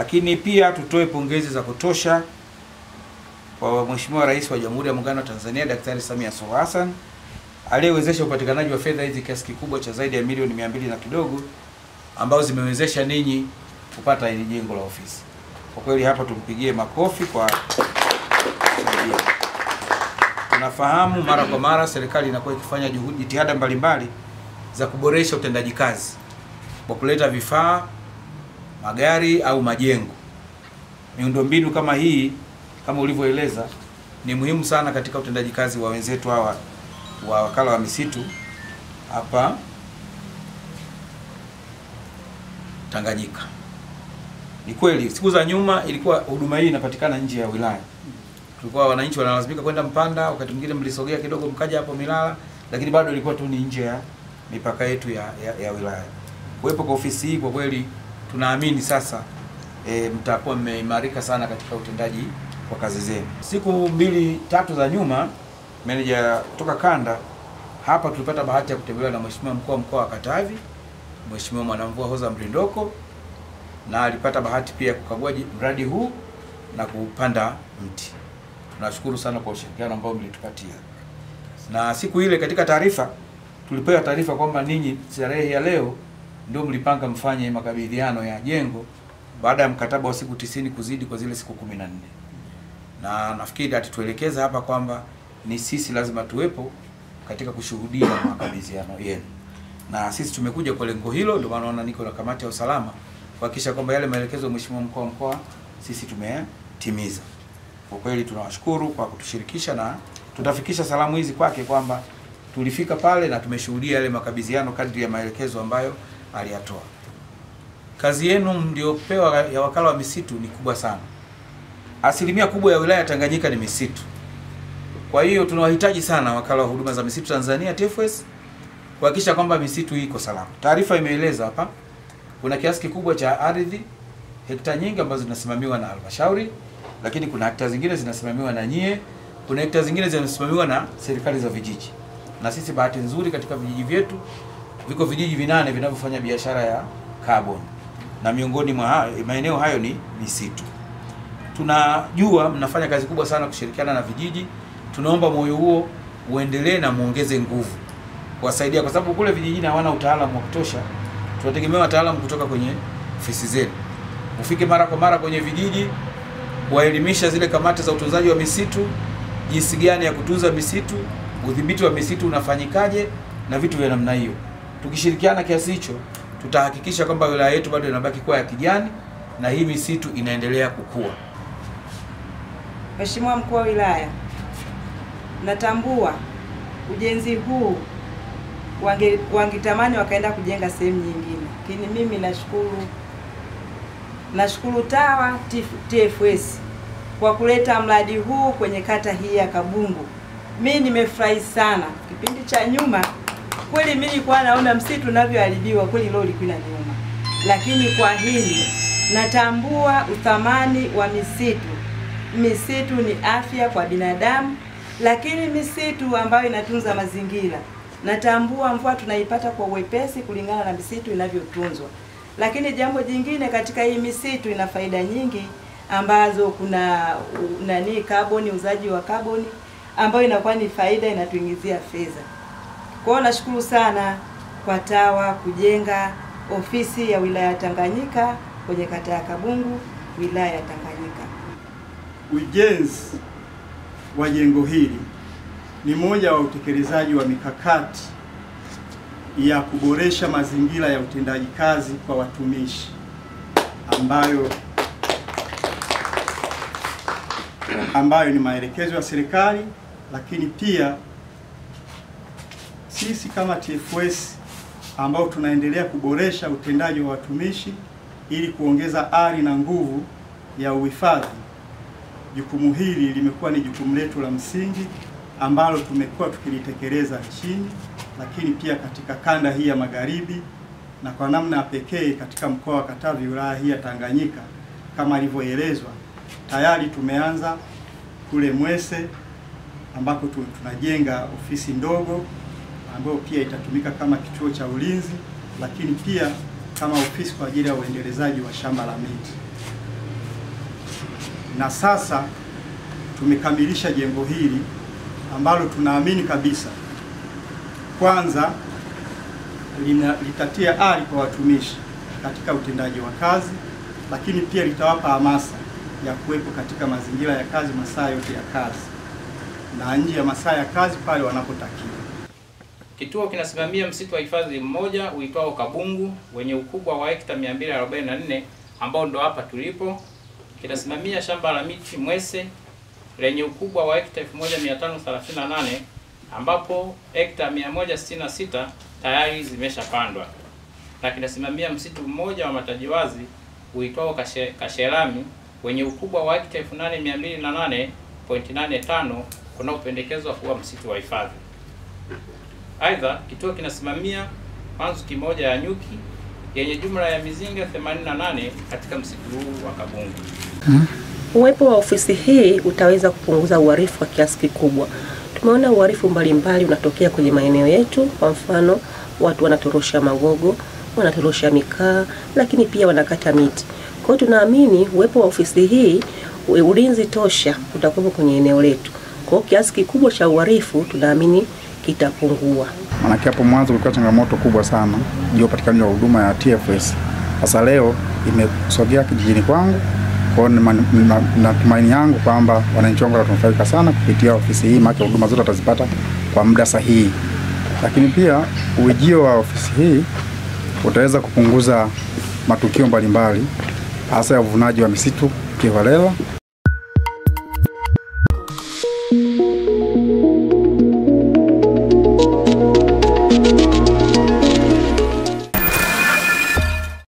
Lakini pia tutoe pongezi za kutosha kwa Mheshimiwa Rais wa Jamhuri ya Muungano wa Tanzania Daktari Samia Suluhu Hassan aliyewezesha upatikanaji wa fedha hizi kiasi kikubwa cha zaidi ya milioni 200 na kidogo, ambao zimewezesha ninyi kupata hili jengo la ofisi. Kwa kweli hapa tumpigie makofi kwa tunafahamu mara kwa mara serikali inakuwa ikifanya jitihada mbalimbali za kuboresha utendaji kazi kwa kuleta vifaa, magari au majengo. Miundombinu kama hii, kama ulivyoeleza, ni muhimu sana katika utendaji kazi wa wenzetu hawa wa wakala wa misitu hapa Tanganyika. Ni kweli siku za nyuma ilikuwa huduma hii inapatikana nje ya wilaya. Tulikuwa wananchi wanalazimika kwenda Mpanda, wakati mwingine mlisogea kidogo mkaja hapo Milala, lakini bado ilikuwa tu ni nje ya mipaka yetu ya wilaya. Kuwepo kwa ofisi hii kwa kweli tunaamini sasa mtakuwa mmeimarika sana katika utendaji wa kazi zenu. Siku 2-3 za nyuma, meneja kutoka kanda hapa tulipata bahati ya kutembelewa na Mheshimiwa Mkuu wa Mkoa wa Katavi, Mheshimiwa Mwanamvua Hoza Mrindoko, na alipata bahati pia kukagua mradi huu na kupanda mti. Tunashukuru sana kwa ushirikiano ambao mlitupatia. Na siku ile katika taarifa tulipewa taarifa kwamba ninyi tarehe ya leo ndio mlipanga mfanye makabidhiano ya jengo baada ya mkataba wa siku 90 kuzidi kwa zile siku 14. Na nafikiri atatuelekeza hapa kwamba ni sisi lazima tuwepo katika kushuhudia makabidhiano yenu. Na sisi tumekuja kwa lengo hilo, ndio maana naona niko na kamati ya usalama kuhakikisha kwamba yale maelekezo ya Mheshimiwa Mkuu wa Mkoa sisi tumetimiza. Kwa kweli tunawashukuru kwa kutushirikisha, na tutafikisha salamu hizi kwake kwamba tulifika pale na tumeshuhudia yale makabidhiano kadri ya maelekezo ambayo aliyatoa. Kazi yenu mliopewa ya wakala wa misitu ni kubwa sana. Asilimia kubwa ya wilaya ya Tanganyika ni misitu. Kwa hiyo tunawahitaji sana wakala wa huduma za misitu Tanzania TFS kuhakikisha kwamba misitu hii iko salama. Taarifa imeeleza hapa kuna kiasi kikubwa cha ardhi, hekta nyingi ambazo zinasimamiwa na halmashauri, lakini kuna hekta zingine zinasimamiwa na nyie, kuna hekta zingine zinasimamiwa na serikali za vijiji. Na sisi bahati nzuri katika vijiji vyetu viko vijiji 8 vinavyofanya biashara ya carbon, na miongoni mwa maeneo hayo ni misitu. Tunajua mnafanya kazi kubwa sana kushirikiana na vijiji. Tunaomba moyo huo uendelee na muongeze nguvu kuwasaidia, kwa sababu kule vijijini hawana utaalamu wa kutosha. Tunategemea wataalamu kutoka kwenye ofisi zenu. Ufike mara kwa mara kwenye vijiji kuwaelimisha zile kamati za utunzaji wa misitu jinsi gani ya kutunza misitu, udhibiti wa misitu unafanyikaje na vitu vya namna hiyo. Tukishirikiana kiasi hicho, tutahakikisha kwamba wilaya yetu bado inabaki kuwa ya kijani na hii misitu inaendelea kukua. Mheshimiwa Mkuu wa Wilaya, natambua ujenzi huu wangetamani wakaenda kujenga sehemu nyingine, lakini mimi nashukuru TAWA TFS kwa kuleta mradi huu kwenye kata hii ya Kabungu. Mimi nimefurahi sana. Kipindi cha nyuma kweli mimi nilikuwa naona msitu unavyoharibiwa, kweli leo ilikuwa inaniuma, lakini kwa hili natambua uthamani wa misitu. Misitu ni afya kwa binadamu, lakini misitu ambayo inatunza mazingira, natambua mvua tunaipata kwa uwepesi kulingana na misitu inavyotunzwa. Lakini jambo jingine, katika hii misitu ina faida nyingi ambazo kuna kaboni, uzaji wa kaboni ambayo inakuwa ni faida, inatuingizia fedha. Kwa hiyo nashukuru sana kwa TAWA kujenga ofisi ya wilaya ya Tanganyika kwenye kata ya Kabungu, wilaya ya Tanganyika. Ujenzi wa jengo hili ni moja wa utekelezaji wa mikakati ya kuboresha mazingira ya utendaji kazi kwa watumishi ambayo ni maelekezo ya serikali, lakini pia sisi kama TFS ambao tunaendelea kuboresha utendaji wa watumishi ili kuongeza ari na nguvu ya uhifadhi. Jukumu hili limekuwa ni jukumu letu la msingi ambalo tumekuwa tukilitekeleza nchini, lakini pia katika kanda hii ya Magharibi, na kwa namna ya pekee katika mkoa wa Katavi, wilaya hii ya Tanganyika. Kama ilivyoelezwa, tayari tumeanza kule Mwese ambako tunajenga ofisi ndogo ambayo pia itatumika kama kituo cha ulinzi, lakini pia kama ofisi kwa ajili ya uendelezaji wa shamba la miti. na sasa tumekamilisha jengo hili ambalo tunaamini kabisa, kwanza litatia ari kwa watumishi katika utendaji wa kazi, lakini pia litawapa hamasa ya kuwepo katika mazingira ya kazi masaa yote ya kazi na nje ya masaa ya kazi pale wanapotakiwa. Kituo kinasimamia msitu wa hifadhi mmoja uitwao Kabungu wenye ukubwa wa hekta 244 ambao ndo hapa tulipo. Kinasimamia shamba la miti Mwese lenye ukubwa wa hekta 1538 ambapo hekta 166 tayari zimeshapandwa, na kinasimamia msitu mmoja wa matajiwazi uitwao Kasherami wenye ukubwa wa hekta 8208.85 unaopendekezwa kuwa msitu wa hifadhi. Aidha, kituo kinasimamia panzu kimoja ya nyuki yenye jumla ya mizinga 88 katika msitu huu wa Kabungu. Uwepo wa ofisi hii utaweza kupunguza uhalifu kwa kiasi kikubwa. Tumeona uhalifu mbalimbali unatokea kwenye maeneo yetu, kwa mfano watu wanatorosha magogo, wanatorosha mikaa, lakini pia wanakata miti. Kwa hiyo tunaamini uwepo wa ofisi hii ulinzi tosha utakuwa kwenye eneo letu. Kwa hiyo kiasi kikubwa cha uhalifu tunaamini kitapungua. Maana hapo mwanzo kulikuwa changamoto kubwa sana juu upatikanaji wa huduma ya TFS. Sasa leo imesogea kijijini kwangu. Kwa hiyo natumaini yangu kwamba wananchi wangu watanufaika sana kupitia ofisi hii, maana huduma zote watazipata kwa muda sahihi. Lakini pia ujio wa ofisi hii utaweza kupunguza matukio mbalimbali hasa ya uvunaji wa misitu kiholela.